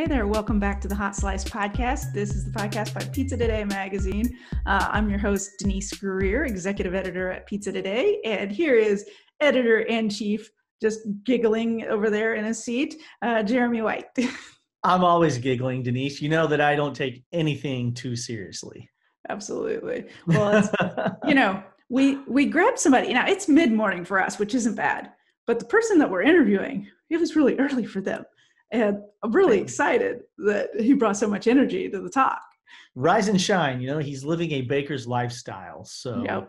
Hey there, welcome back to the Hot Slice Podcast. This is the podcast by Pizza Today magazine. I'm your host, Denise Greer, executive editor at Pizza Today, and here is editor-in-chief, just giggling over there in his seat, Jeremy White. I'm always giggling, Denise. You know that I don't take anything too seriously. Absolutely. Well, it's, we grabbed somebody. Now, it's mid-morning for us, which isn't bad, but the person that we're interviewing, it was really early for them. And I'm really excited that he brought so much energy to the talk. Rise and shine. He's living a baker's lifestyle. So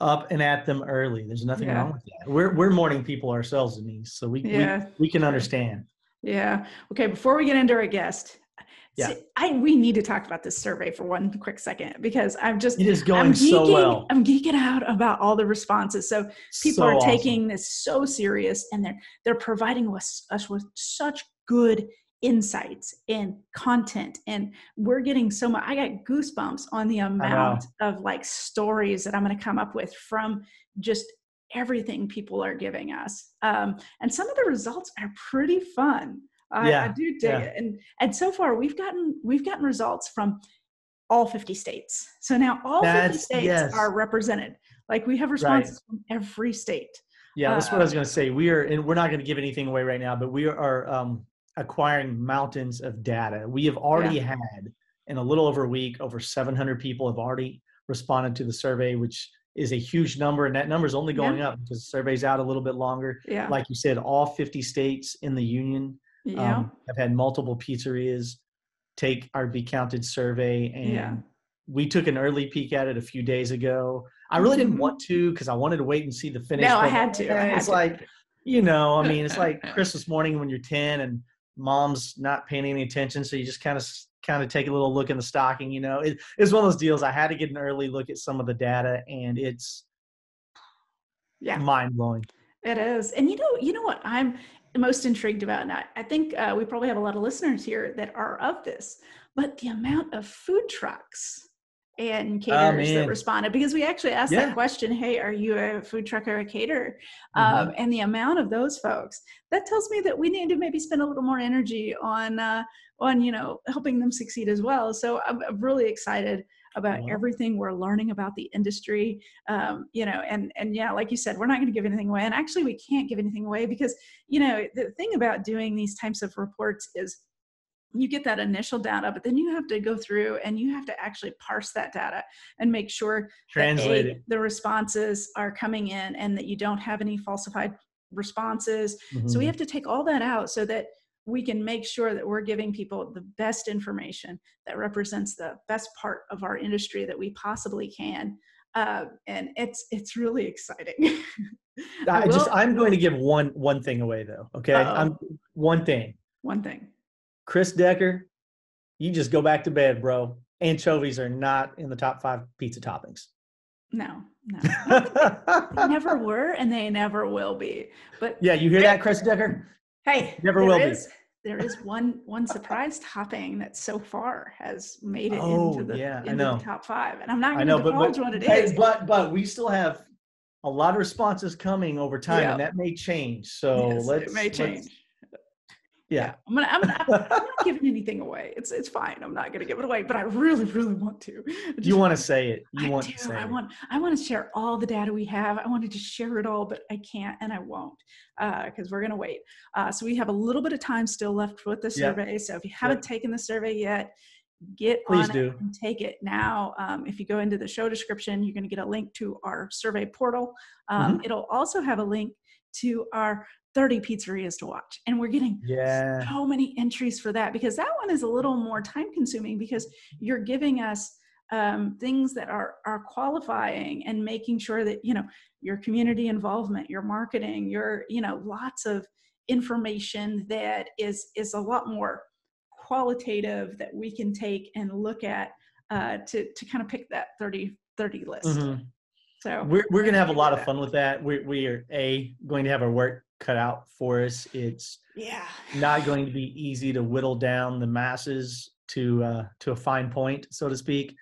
up and at them early. There's nothing wrong with that. We're morning people ourselves, Denise, so we can understand. Yeah. Okay. Before we get into our guest, we need to talk about this survey for one quick second because it is going so well. I'm geeking out about all the responses. So people are taking this so serious, and they're providing us with such good insights and content, and we're getting so much. I got goosebumps on the amount of stories that I'm going to come up with from just everything people are giving us. And some of the results are pretty fun. I do dig it. And so far we've gotten results from all 50 states. So now all 50 states are represented. We have responses from every state. Yeah, that's what I was going to say. We're not going to give anything away right now, but we are acquiring mountains of data. We have already had, in a little over a week, over 700 people have already responded to the survey, which is a huge number. And that number is only going up because the survey's out a little bit longer. Yeah. Like you said, all 50 states in the union have had multiple pizzerias take our Be Counted survey, and we took an early peek at it a few days ago. I really didn't want to because I wanted to wait and see the finish. No, I had to. It's like Christmas morning when you're 10 and mom's not paying any attention, so you just kind of take a little look in the stocking. It's one of those deals. I had to get an early look at some of the data, and it's mind blowing. It is. And you know what I'm most intrigued about, and I think we probably have a lot of listeners here that are of this, but the amount of food trucks and caterers that responded, because we actually asked that question, hey, are you a food truck or a caterer? And the amount of those folks, that tells me that we need to maybe spend a little more energy on helping them succeed as well. So I'm really excited about everything we're learning about the industry, and like you said, we're not going to give anything away. And actually we can't give anything away because, the thing about doing these types of reports is you get that initial data, but then you have to go through and you have to actually parse that data and make sure that the responses are coming in and that you don't have any falsified responses. So we have to take all that out so that we can make sure that we're giving people the best information that represents the best part of our industry that we possibly can. And it's really exciting. I'm going to give one thing away though. Okay. One thing. Chris Decker, you just go back to bed, bro. Anchovies are not in the top 5 pizza toppings. No. They never were, and they never will be. But yeah, you hear that, Chris Decker? Hey, never will be. There is one surprise topping that so far has made it into the top 5, and I'm not going to divulge what it is. But we still have a lot of responses coming over time, and that may change. So it may change. I'm not giving anything away. It's fine. I'm not going to give it away, but I really, really want to. You want to say it. I want to share all the data we have. I wanted to share it all, but I can't and I won't because we're going to wait. So we have a little bit of time still left with the survey. So if you haven't taken the survey yet, Please do. And take it now. If you go into the show description, you're going to get a link to our survey portal. It'll also have a link to our 30 pizzerias to watch, and we're getting so many entries for that because that one is a little more time consuming because you're giving us things that are qualifying and making sure that your community involvement, your marketing, your lots of information that is a lot more qualitative that we can take and look at to kind of pick that 30 list. So we're going to have a lot of fun with that. We are going to have our work cut out for us. It's not going to be easy to whittle down the masses to a fine point, so to speak.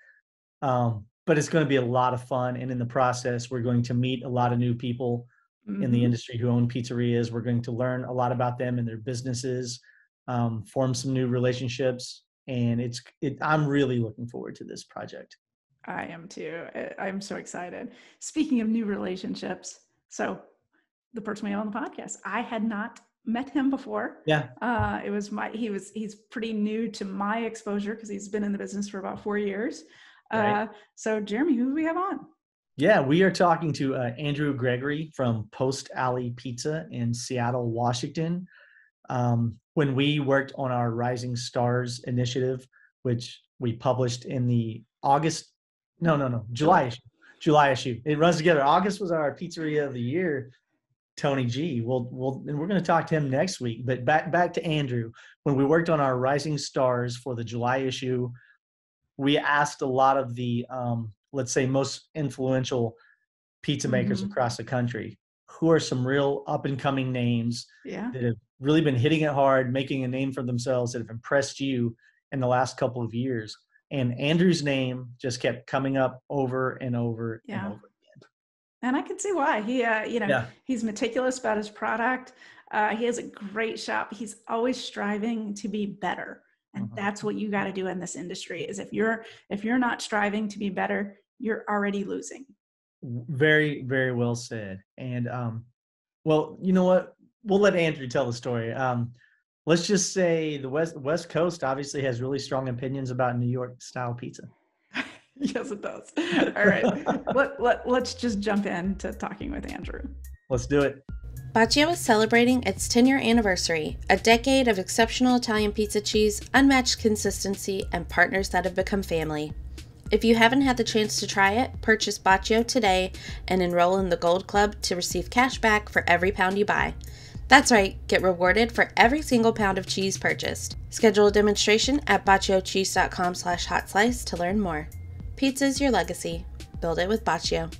But it's going to be a lot of fun. And in the process, we're going to meet a lot of new people in the industry who own pizzerias. We're going to learn a lot about them and their businesses. form some new relationships, and I'm really looking forward to this project. I am too. I'm so excited. Speaking of new relationships, so the person we have on the podcast, I had not met him before. Yeah. It was he's pretty new to my exposure because he's been in the business for about 4 years. Right. So Jeremy, who do we have on? Yeah, we are talking to Andrew Gregory from Post Alley Pizza in Seattle, Washington. When we worked on our Rising Stars initiative, which we published in the July issue. It runs together. August was our Pizzeria of the Year, Tony G. And we're going to talk to him next week. But back to Andrew. When we worked on our Rising Stars for the July issue, we asked a lot of the let's say most influential pizza makers across the country, who are some real up and coming names that have really been hitting it hard, making a name for themselves, that have impressed you in the last couple of years. And Andrew's name just kept coming up over and over and over again. And I can see why. He's meticulous about his product. He has a great shop. He's always striving to be better. And that's what you got to do in this industry, is if you're not striving to be better, you're already losing. Very, very well said. And well, you know what? We'll let Andrew tell the story. Let's just say the West Coast obviously has really strong opinions about New York style pizza. Yes, it does. All right. Let's just jump into talking with Andrew. Let's do it. Bacio is celebrating its 10-year anniversary, a decade of exceptional Italian pizza cheese, unmatched consistency, and partners that have become family. If you haven't had the chance to try it, purchase Bacio today and enroll in the Gold Club to receive cash back for every pound you buy. That's right, get rewarded for every single pound of cheese purchased. Schedule a demonstration at baciocheese.com/hotslice to learn more. Pizza is your legacy. Build it with Bacio.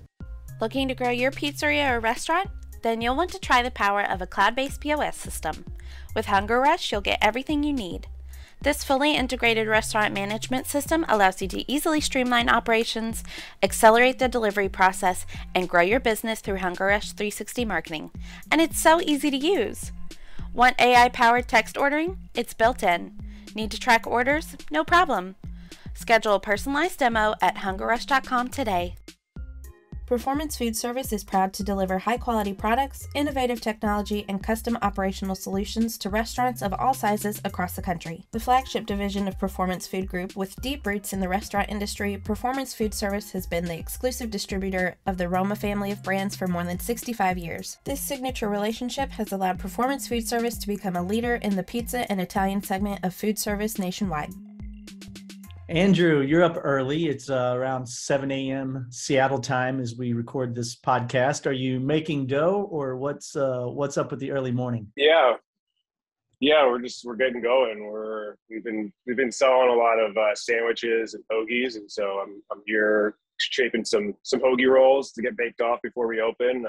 Looking to grow your pizzeria or restaurant? Then you'll want to try the power of a cloud-based POS system. With Hunger Rush, you'll get everything you need. This fully integrated restaurant management system allows you to easily streamline operations, accelerate the delivery process, and grow your business through Hunger Rush 360 marketing. And it's so easy to use. Want AI-powered text ordering? It's built in. Need to track orders? No problem. Schedule a personalized demo at hungerrush.com today. Performance Food Service is proud to deliver high-quality products, innovative technology, and custom operational solutions to restaurants of all sizes across the country. The flagship division of Performance Food Group, with deep roots in the restaurant industry, Performance Food Service has been the exclusive distributor of the Roma family of brands for more than 65 years. This signature relationship has allowed Performance Food Service to become a leader in the pizza and Italian segment of food service nationwide. Andrew, you're up early. It's around 7 a.m. Seattle time as we record this podcast. Are you making dough, or what's up with the early morning? Yeah, we're getting going. We've been selling a lot of sandwiches and hoagies, and so I'm here shaping some hoagie rolls to get baked off before we open.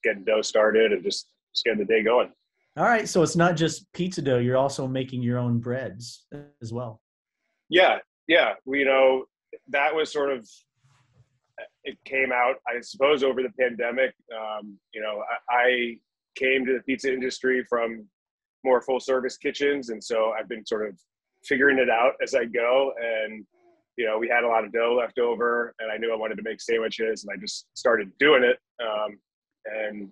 Getting dough started and just getting the day going. All right, so it's not just pizza dough. You're also making your own breads as well. Yeah. That was sort of, it came out, I suppose, over the pandemic. I came to the pizza industry from more full service kitchens. And so I've been sort of figuring it out as I go. And, we had a lot of dough left over, and I knew I wanted to make sandwiches, and I just started doing it. And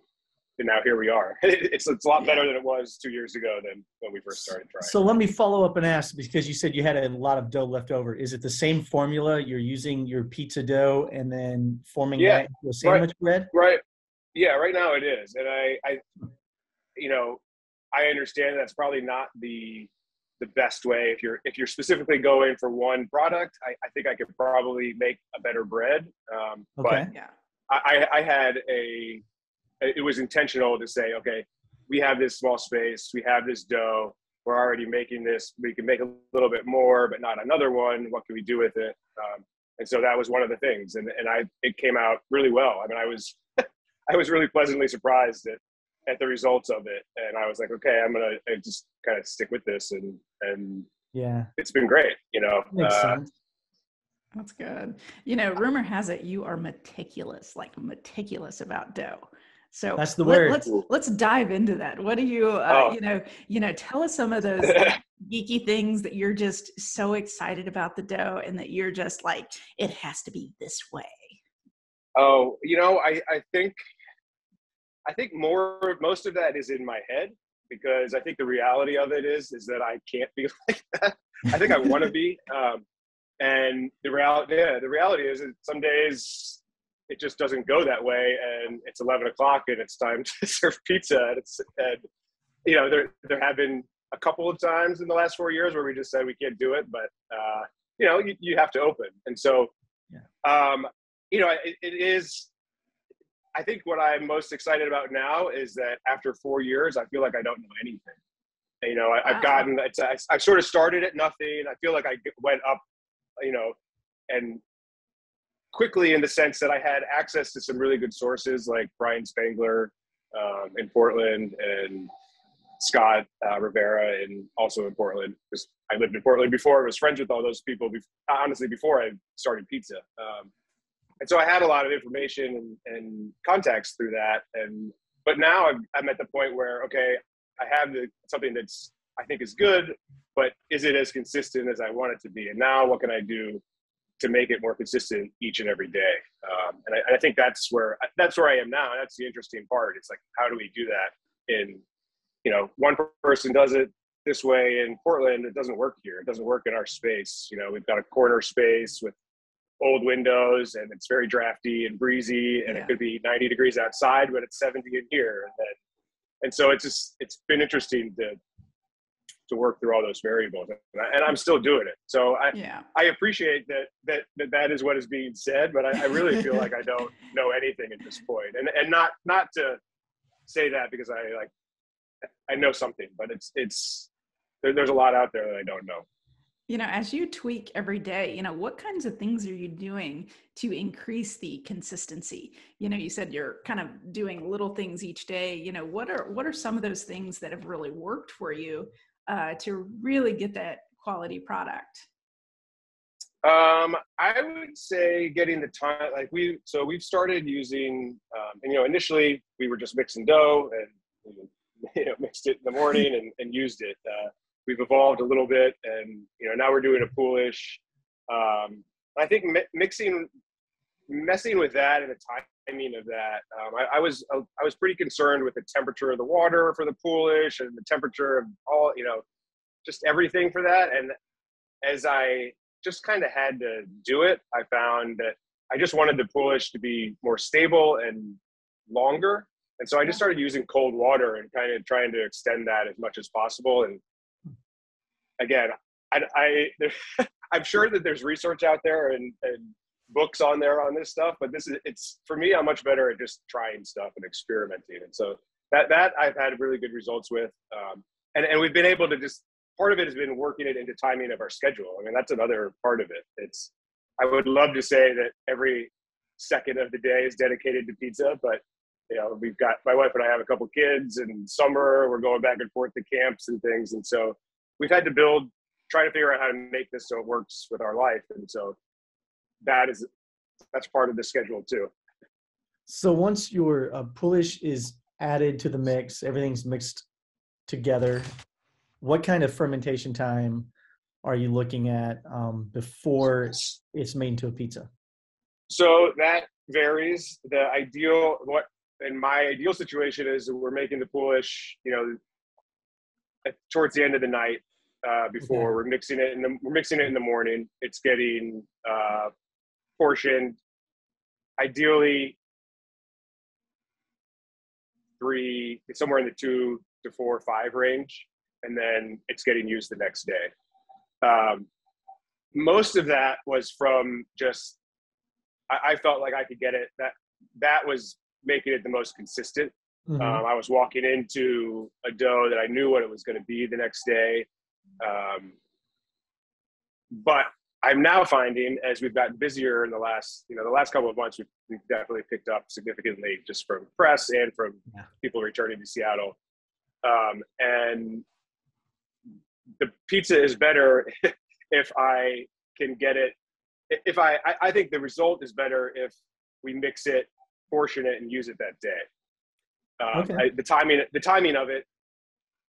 now here we are. It's a lot better than it was 2 years ago than when we first started trying. So let me follow up and ask, because you said you had a lot of dough left over. Is it the same formula? You're using your pizza dough and then forming that into a sandwich bread? Right. Yeah, right now it is. And I understand that's probably not the best way. If you're specifically going for one product, I think I could probably make a better bread. Okay. But I had it was intentional to say, okay, we have this small space, we have this dough, we're already making this, we can make a little bit more, but not another one. What can we do with it? And so that was one of the things. And it came out really well. I mean, I was really pleasantly surprised at the results of it. And I was like, okay, I'm going to just kind of stick with this. And yeah, it's been great, Makes sense. That's good. Rumor has it you are meticulous about dough. So that's the word. Let's dive into that. What do you tell us some of those geeky things that you're just so excited about the dough and that you're just like, it has to be this way. Oh, I think most of that is in my head, because I think the reality of it is that I can't be like that. I think I want to be. And the reality is that some days it just doesn't go that way, and it's 11 o'clock and it's time to serve pizza. And there have been a couple of times in the last 4 years where we just said we can't do it, but you have to open. And so, it is. I think what I'm most excited about now is that after 4 years, I feel like I don't know anything. I've sort of started at nothing. I feel like I went up, and quickly, in the sense that I had access to some really good sources like Brian Spangler in Portland, and Scott Rivera, and also in Portland, because I lived in Portland before. I was friends with all those people, honestly, before I started pizza. And so I had a lot of information and context through that. But now I'm at the point where, okay, I have something that's, I think, is good, but is it as consistent as I want it to be? And now what can I do to make it more consistent each and every day? And I think that's where I am now. And that's the interesting part. It's like, how do we do that one person does it this way in Portland. It doesn't work here. It doesn't work in our space. We've got a corner space with old windows, and it's very drafty and breezy, and it could be 90 degrees outside, but it's 70 in here. And so it's been interesting to work through all those variables, and I'm still doing it. So I appreciate that is what is being said, but I really feel like I don't know anything at this point. And not to say that because I know something, but there's a lot out there that I don't know. As you tweak every day, what kinds of things are you doing to increase the consistency? You said you're kind of doing little things each day. What are some of those things that have really worked for you to really get that quality product? I would say getting the time, we've started using, initially we were just mixing dough and, mixed it in the morning and used it. We've evolved a little bit, and now we're doing a poolish. I think messing with that and the timing of that. I was pretty concerned with the temperature of the water for the poolish and the temperature of all, just everything for that. And as I just kind of had to do it, I found that I just wanted the poolish to be more stable and longer. And so I just started using cold water and kind of trying to extend that as much as possible. And again, I'm sure that there's research out there and books on this stuff, but it's for me, I'm much better at just trying stuff and experimenting. And so that I've had really good results with. And we've been able to part of it has been working it into timing of our schedule. I mean, that's another part of it. I would love to say that every second of the day is dedicated to pizza, but we've got, my wife and I have a couple kids, and summer we're going back and forth to camps and things. And so we've had to try to figure out how to make this so it works with our life. And so that's part of the schedule too. So once your poolish is added to the mix, everything's mixed together, what kind of fermentation time are you looking at before it's made into a pizza? So that varies. In my ideal situation is we're making the poolish, towards the end of the night, before we're mixing it in the morning. It's getting portioned, ideally somewhere in the 2 to 4 or 5 range, and then it's getting used the next day. Most of that was from just I felt like I could get it. That was making it the most consistent. Mm-hmm. I was walking into a dough that I knew what it was going to be the next day. But I'm now finding, as we've gotten busier in the last couple of months, we've definitely picked up significantly just from press and from people returning to Seattle. And the pizza is better if I can get it. I think the result is better if we mix it, portion it, and use it that day. Okay. The timing of it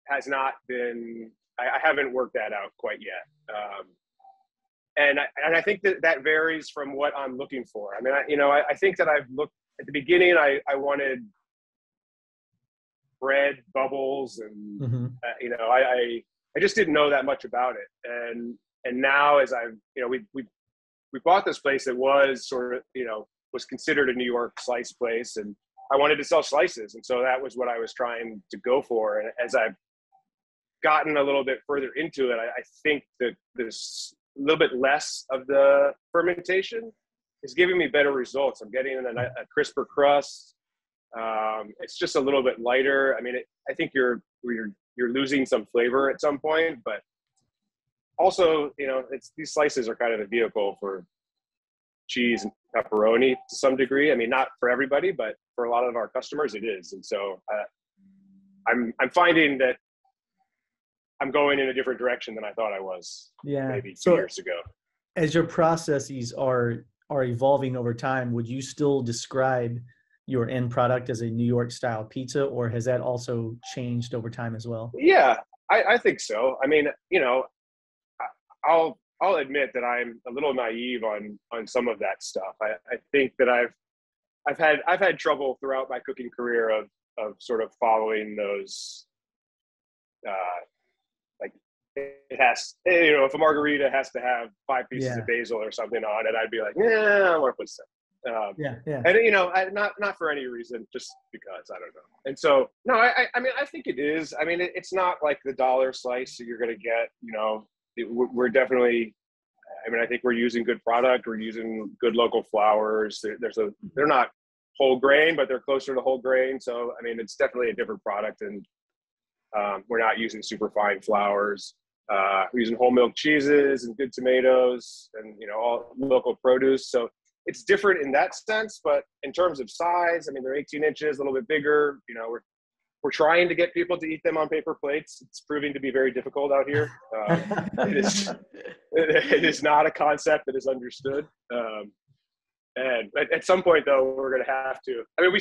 has not been. I haven't worked that out quite yet. And I think that varies from what I'm looking for. I mean, I think that I've looked at the beginning. I wanted bread bubbles, and I just didn't know that much about it. And now, as I've we bought this place that was sort of was considered a New York slice place, and I wanted to sell slices, and so that was what I was trying to go for. And as I've gotten a little bit further into it, I think that there's a little bit less of the fermentation is giving me better results. I'm getting a crisper crust. It's just a little bit lighter. I mean, I think you're losing some flavor at some point, but also, these slices are kind of a vehicle for cheese and pepperoni to some degree. I mean, not for everybody, but for a lot of our customers, it is. And so I'm finding that I'm going in a different direction than I thought I was maybe 2 years ago. As your processes are evolving over time, would you still describe your end product as a New York style pizza, or has that also changed over time as well? Yeah, I think so. I mean, I'll admit that I'm a little naive on some of that stuff. I think that I've had trouble throughout my cooking career of sort of following those like it has, if a margarita has to have 5 pieces of basil or something on it, I'd be like, yeah, I want to put some. And not for any reason, just because, I don't know. And so, no, I mean, I think it is. I mean, it's not like the dollar slice that you're going to get. We're definitely. I mean, I think we're using good product. We're using good local flours. They're not whole grain, but they're closer to whole grain. So, I mean, it's definitely a different product, and we're not using super fine flours. We're using whole milk cheeses and good tomatoes, and all local produce. So it's different in that sense. But in terms of size, I mean, they're 18 inches, a little bit bigger. We're trying to get people to eat them on paper plates. It's proving to be very difficult out here. It is not a concept that is understood. And at some point, though, we're going to have to. I mean, we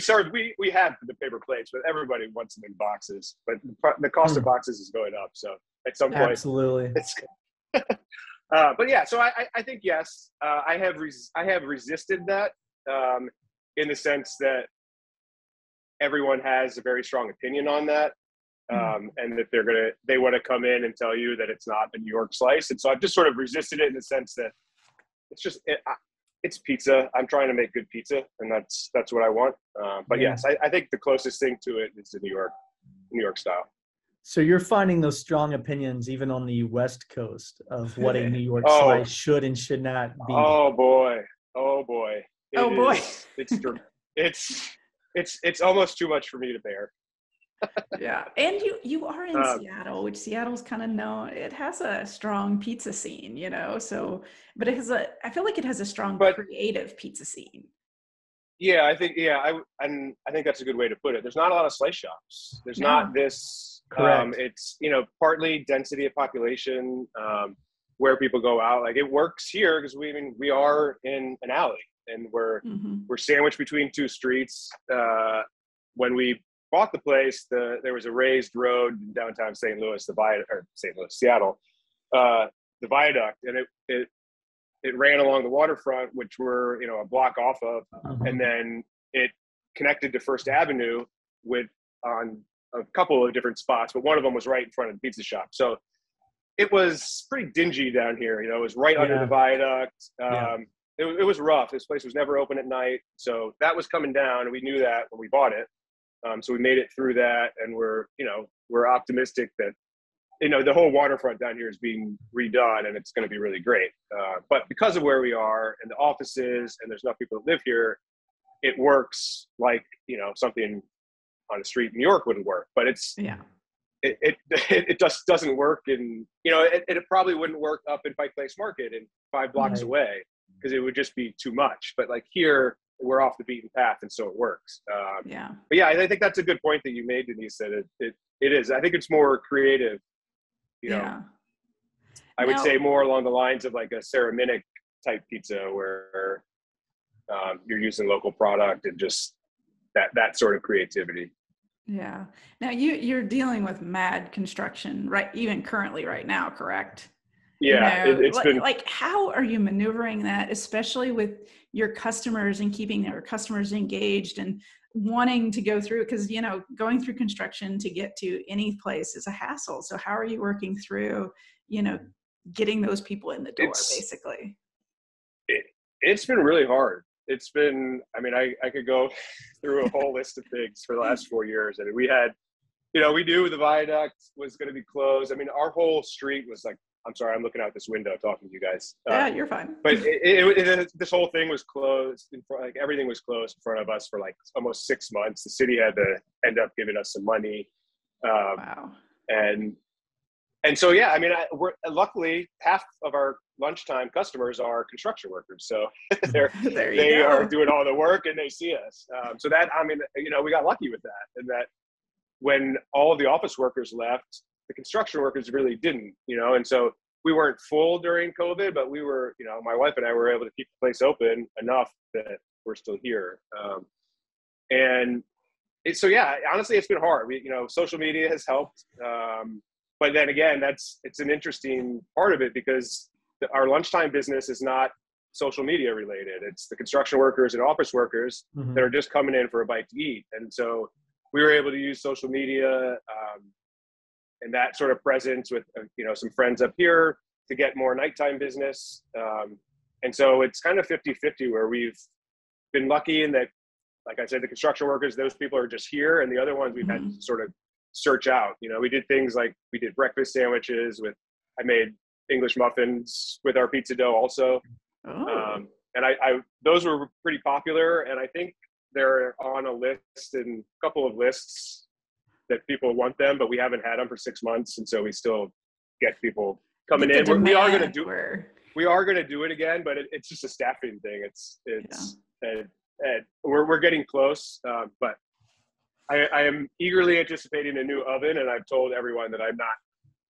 have the paper plates, but everybody wants them in boxes. But the cost of boxes is going up. So at some point, absolutely. But yeah, so I think yes, I have resisted that in the sense that everyone has a very strong opinion on that, and that they want to come in and tell you that it's not a New York slice. And so I've just sort of resisted it in the sense that it's just it's pizza. I'm trying to make good pizza, and that's what I want. But yes, I think the closest thing to it is the New York style. So you're finding those strong opinions even on the West Coast of what a New York slice should and should not be. Oh boy. It's almost too much for me to bear. Yeah, and you are in Seattle, which Seattle's kind of known. It has a strong pizza scene, So, but I feel like it has a strong creative pizza scene. Yeah, I think I think that's a good way to put it. There's not a lot of slice shops. There's not this. Correct. It's partly density of population, where people go out. Like it works here because we are in an alley. And we're sandwiched between 2 streets. When we bought the place, there was a raised road in downtown St. Louis, Seattle, the viaduct, and it ran along the waterfront, which we're a block off of, and then it connected to First Avenue on a couple of different spots, but one of them was right in front of the pizza shop. So it was pretty dingy down here. It was right under the viaduct. It was rough. This place was never open at night. So that was coming down, and we knew that when we bought it. So we made it through that, and we're optimistic that, the whole waterfront down here is being redone, and it's going to be really great. But because of where we are and the offices, and there's enough people that live here, it works like, something on the street in New York wouldn't work. But it just doesn't work in, it probably wouldn't work up in Pike Place Market and 5 blocks away, because it would just be too much. But like here, we're off the beaten path, and so it works. But yeah, I think that's a good point that you made, Denise. That it is. I think it's more creative. I would say more along the lines of like a Sarah Minnick type pizza, where you're using local product and just that sort of creativity. Yeah. Now you're dealing with mad construction, right? Even currently right now, correct? You Yeah, know, it's been, like how are you maneuvering that, especially with your customers and keeping their customers engaged and wanting to go through, because, you know, going through construction to get to any place is a hassle. So how are you working through, you know, getting those people in the door, it's, basically? it's been really hard. It's been, I mean, I could go through a whole list of things for the last 4 years. I mean, we had, you know, we knew the viaduct was going to be closed. I mean, our whole street was like, I'm sorry, I'm looking out this window talking to you guys. Yeah, you're fine. But this whole thing was closed. Like everything was closed in front of us for like almost 6 months. The city had to end up giving us some money. Wow. And so, yeah, I mean, we're luckily half of our lunchtime customers are construction workers. So they are doing all the work and they see us. So that, I mean, you know, we got lucky with that. And that when all of the office workers left, the construction workers really didn't, you know, and so we weren't full during COVID, but we were, you know, my wife and I were able to keep the place open enough that we're still here. And so, yeah, honestly, it's been hard. You know, social media has helped. But then again, it's an interesting part of it because our lunchtime business is not social media related. It's the construction workers and office workers that are just coming in for a bite to eat. And so we were able to use social media and that sort of presence with, you know, some friends up here to get more nighttime business. And so it's kind of 50-50 where we've been lucky in that, like I said, the construction workers, those people are just here. And the other ones we've had to sort of search out. You know, we did things like we did breakfast sandwiches I made English muffins with our pizza dough also. And those were pretty popular. And I think they're on a list and a couple of lists that people want them, but we haven't had them for 6 months. And so we still get people coming in. We are going to do it again, but it's just a staffing thing. And we're getting close, but I am eagerly anticipating a new oven, and I've told everyone that I'm not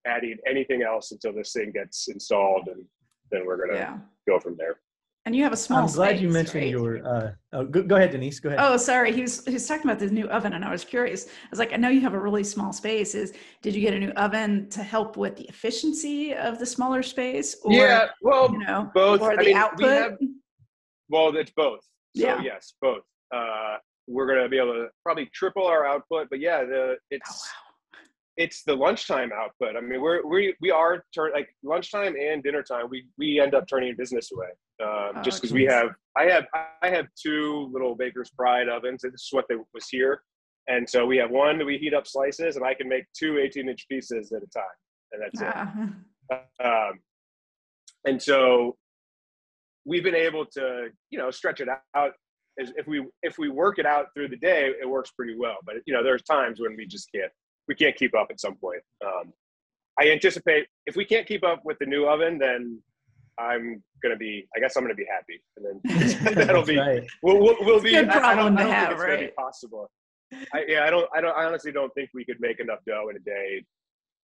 adding anything else until this thing gets installed, and then we're going to go from there. And you have a small I'm glad space, you mentioned right? your, go ahead, Denise, go ahead. Oh, sorry. He was talking about the new oven and I was curious. I was like, I know you have a really small space. Did you get a new oven to help with the efficiency of the smaller space? Or, yeah, well, you know, both. or the output? It's both. So yes, both. We're going to be able to probably triple our output, but yeah, it's the lunchtime output. I mean, we are like lunchtime and dinner time. We end up turning business away just because I have 2 little Baker's Pride ovens. This is what was here, and so we have one that we heat up slices, and I can make 2 18-inch pieces at a time, and that's it. And so we've been able to, you know, stretch it out. If we work it out through the day, it works pretty well. But you know, there's times when we just can't keep up at some point. I anticipate if we can't keep up with the new oven, then I guess I'm gonna be happy, and then that'll be right. we'll be. Good problem I don't to have, think it's right? gonna be possible. I honestly don't think we could make enough dough in a day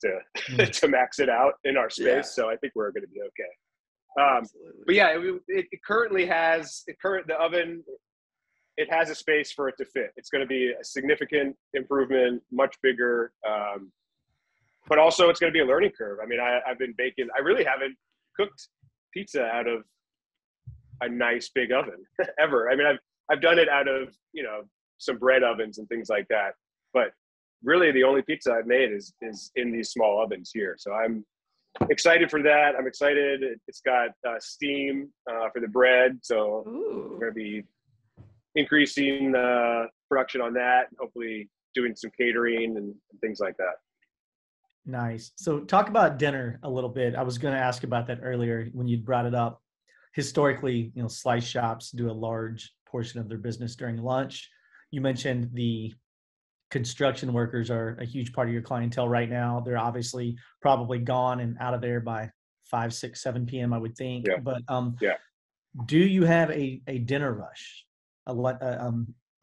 to max it out in our space. Yeah. So I think we're gonna be okay. But yeah, it currently has the oven. It has a space for it to fit. It's going to be a significant improvement, much bigger, but also it's going to be a learning curve. I mean, I've been baking. I really haven't cooked pizza out of a nice big oven ever. I mean, I've done it out of, you know, some bread ovens and things like that, but really the only pizza I've made is in these small ovens here. So I'm excited for that. I'm excited. It's got steam for the bread, so we're going to be increasing production on that, and hopefully doing some catering and things like that. Nice. So talk about dinner a little bit. I was going to ask about that earlier when you brought it up. Historically, you know, slice shops do a large portion of their business during lunch. You mentioned the construction workers are a huge part of your clientele right now. They're obviously probably gone and out of there by 5, 6, 7 p.m., I would think. Yeah. But do you have a dinner rush?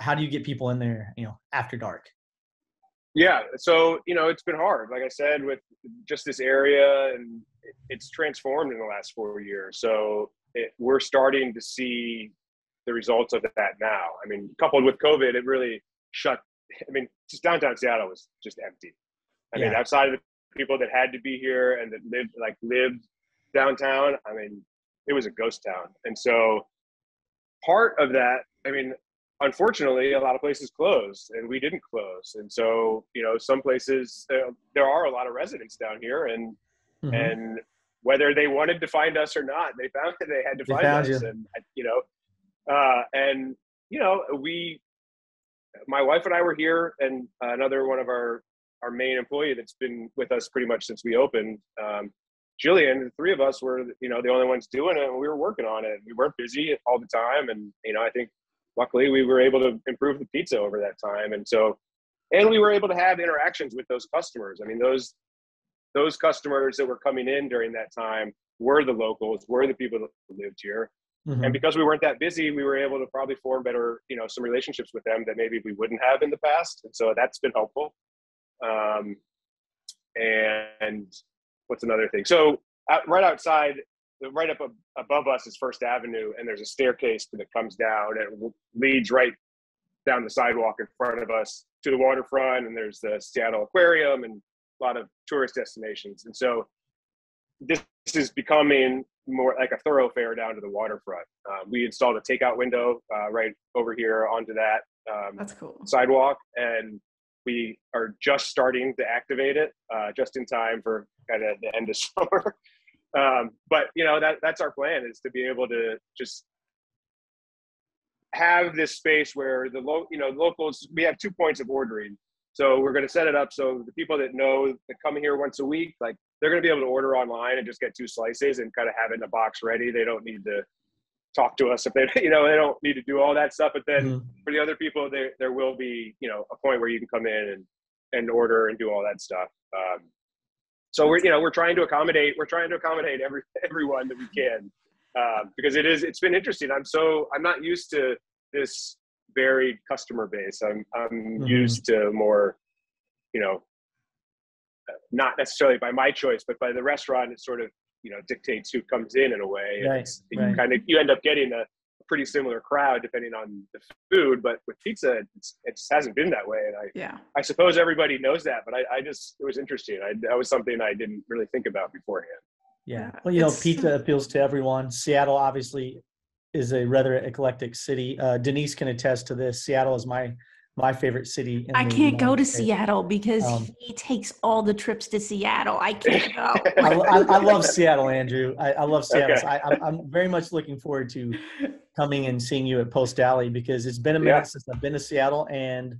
How do you get people in there, you know, after dark? Yeah. So, you know, it's been hard, like I said, with just this area, and it's transformed in the last 4 years. So we're starting to see the results of that now. I mean, coupled with COVID, it really shut I mean, just downtown Seattle was just empty. I mean, outside of the people that had to be here and that lived downtown, I mean, it was a ghost town. And so part of that, I mean, unfortunately, a lot of places closed and we didn't close. And so, you know, some places, there are a lot of residents down here, and and whether they wanted to find us or not, they found that they had to find us. You. And, you know, my wife and I were here, and another one of our main employee that's been with us pretty much since we opened, Jillian, the three of us were, you know, the only ones doing it, and we were working on it. We weren't busy all the time. And, you know, I think luckily we were able to improve the pizza over that time. And so, and we were able to have interactions with those customers. I mean, those customers that were coming in during that time were the locals, were the people that lived here. And because we weren't that busy, we were able to probably form better, you know, some relationships with them that maybe we wouldn't have in the past. And so that's been helpful. And what's another thing? So right outside, right up above us is First Avenue, and there's a staircase that comes down and leads right down the sidewalk in front of us to the waterfront. And there's the Seattle Aquarium and a lot of tourist destinations. And so this is becoming more like a thoroughfare down to the waterfront. We installed a takeout window right over here onto that That's cool. sidewalk, and we are just starting to activate it just in time for kind of the end of summer. But you know, that's our plan, is to be able to just have this space where the locals, we have 2 points of ordering. So we're going to set it up so the people that know that come here once a week, like, they're going to be able to order online and just get 2 slices and kind of have it in a box ready. They don't need to talk to us if they, you know, they don't need to do all that stuff. But then for the other people, there will be, you know, a point where you can come in and order and do all that stuff. So we're trying to accommodate everyone that we can, because it's been interesting. I'm not used to this varied customer base. I'm used to more, you know, not necessarily by my choice, but by the restaurant. It sort of, you know, dictates who comes in a way. Right, You end up getting a pretty similar crowd depending on the food, but with pizza, it just hasn't been that way. And I suppose everybody knows that, but it was interesting. That was something I didn't really think about beforehand. Yeah. Well, you know, pizza appeals to everyone. Seattle obviously is a rather eclectic city. Denise can attest to this. Seattle is my favorite city. I can't go to Seattle because he takes all the trips to Seattle. I can't go. I love Seattle, Andrew. I love Seattle. Okay. So I'm very much looking forward to coming and seeing you at Post Alley, because it's been a minute since I've been to Seattle, and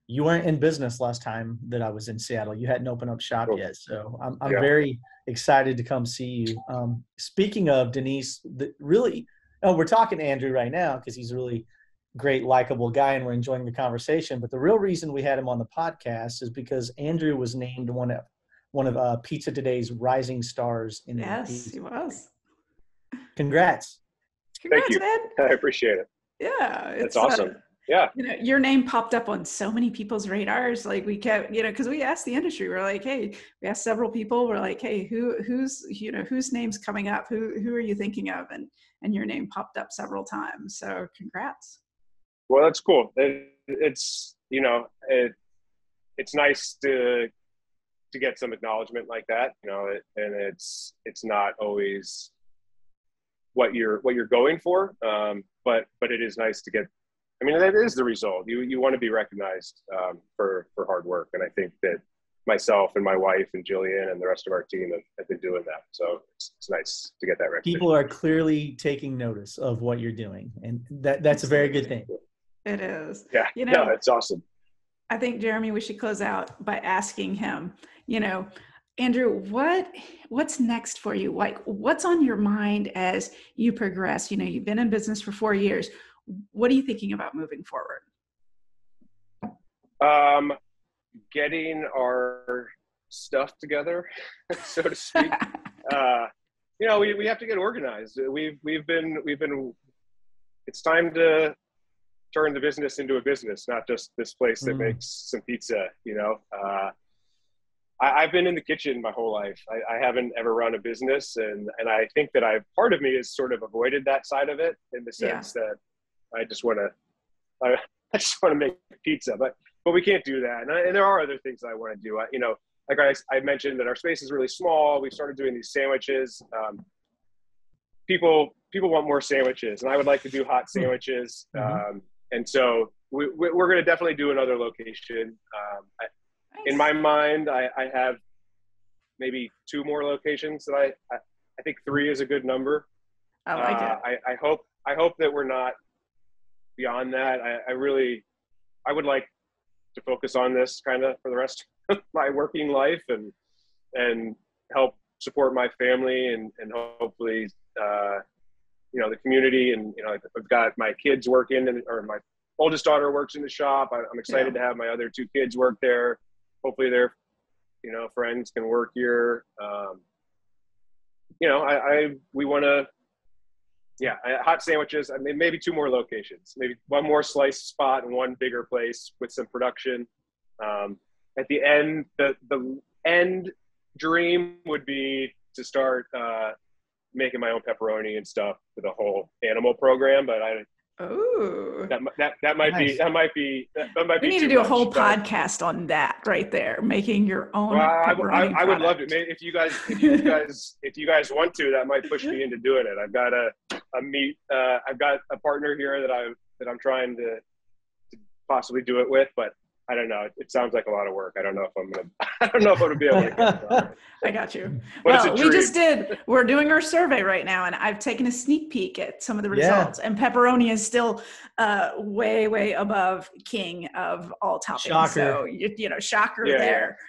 you weren't in business last time that I was in Seattle. You hadn't opened up shop yet. So I'm very excited to come see you. Speaking of Denise, we're talking to Andrew right now because he's a really great, likable guy, and we're enjoying the conversation. But the real reason we had him on the podcast is because Andrew was named one of Pizza Today's rising stars in Yes, he was. Congrats. Thank you, man. I appreciate it. Yeah, it's awesome. Yeah, you know, your name popped up on so many people's radars. Like, we kept, you know, because we asked the industry, we're like, hey, we asked several people, we're like, hey, who's name's coming up? Who are you thinking of? And your name popped up several times. So congrats. Well, that's cool. It's, you know, it's nice to get some acknowledgement like that, you know, and it's not always what you're going for, but it is nice to get. I mean, that is the result. You want to be recognized for hard work, and I think that myself and my wife and Jillian and the rest of our team have been doing that. So it's nice to get that recognition. People are clearly taking notice of what you're doing, and that's a very good thing. It is. Yeah. You know, it's awesome. I think, Jeremy, we should close out by asking him, you know, Andrew, what's next for you? Like, what's on your mind as you progress? You know, you've been in business for 4 years. What are you thinking about moving forward? Getting our stuff together, so to speak. You know, we have to get organized. We've been. It's time to turn the business into a business, not just this place that makes some pizza. You know, I've been in the kitchen my whole life. I haven't ever run a business, and I think that part of me has sort of avoided that side of it, in the sense that I just want to make pizza. But but we can't do that. And there are other things that I want to do. You know, like I mentioned that our space is really small. We started doing these sandwiches. People want more sandwiches, and I would like to do hot sandwiches. And so we're going to definitely do another location. In my mind, I have maybe 2 more locations that I think 3 is a good number. I like it. I hope that we're not beyond that. I would like to focus on this kind of for the rest of my working life and help support my family and hopefully, you know, the community. And, you know, I've got my kids working or my oldest daughter works in the shop. I'm excited to have my other 2 kids work there. Hopefully their, you know, friends can work here. You know, we want to, hot sandwiches. I mean, maybe 2 more locations, maybe 1 more slice spot and 1 bigger place with some production. At the end, the end dream would be to start making my own pepperoni and stuff for the whole animal program. But that might be. We need to do a whole podcast on that right there, making your own. Well, I would love it. If you guys want to, that might push me into doing it. I've got I've got a partner here that I'm trying to possibly do it with, but I don't know. It sounds like a lot of work. I don't know if I'm gonna be able to get it. I got you. But well, we're doing our survey right now, and I've taken a sneak peek at some of the results. And pepperoni is still way, way above king of all toppings. Shocker. So you know, shocker there.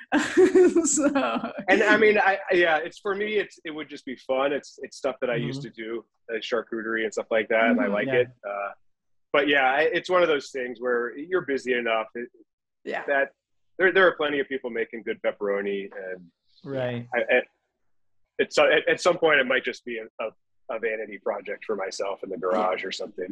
So. And I mean, it's for me. It would just be fun. It's stuff that I used to do, charcuterie and stuff like that, and I like it. But yeah, it's one of those things where you're busy enough. That there are plenty of people making good pepperoni, and at some point it might just be a vanity project for myself in the garage or something.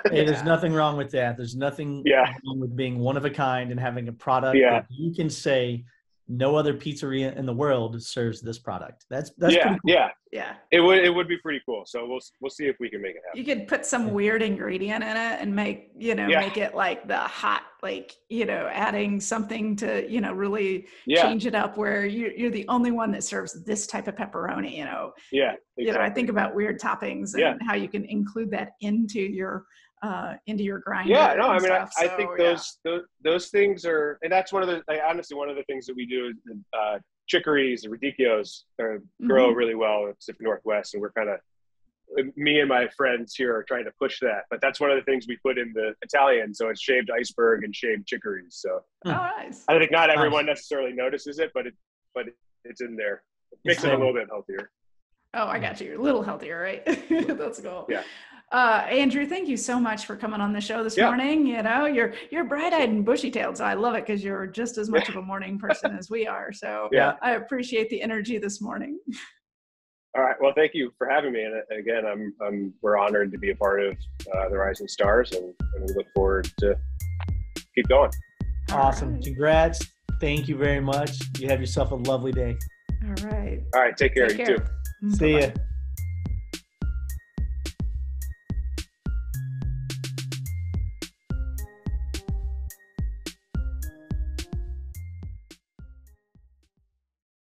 Hey, there's nothing wrong with that. There's nothing wrong with being one of a kind and having a product that you can say no other pizzeria in the world serves this product. That's pretty cool. Yeah. It would be pretty cool. So we'll see if we can make it happen. You could put some weird ingredient in it and make it like the hot, like, you know, adding something to, you know, really change it up where you're the only one that serves this type of pepperoni, you know. Yeah. Exactly. You know, I think about weird toppings and how you can include that into your grinder. Yeah, no, I mean, I think those things are, and that's one of the things that we do is chicories, the radicchios grow really well in the Pacific Northwest, and we're kind of, me and my friends here are trying to push that. But that's one of the things we put in the Italian, so it's shaved iceberg and shaved chicories. So nice. I think not everyone necessarily notices it, but it's in there. It makes it a little bit healthier. Oh, I got you. A little healthier, right? That's cool. Yeah. Andrew, thank you so much for coming on the show this morning. You know, you're bright-eyed and bushy-tailed, so I love it because you're just as much of a morning person as we are. So I appreciate the energy this morning. All right. Well, thank you for having me. And again, we're honored to be a part of the Rising Stars, and we look forward to keep going. Awesome. Right. Congrats. Thank you very much. You have yourself a lovely day. All right. All right. Take care. You too. See ya.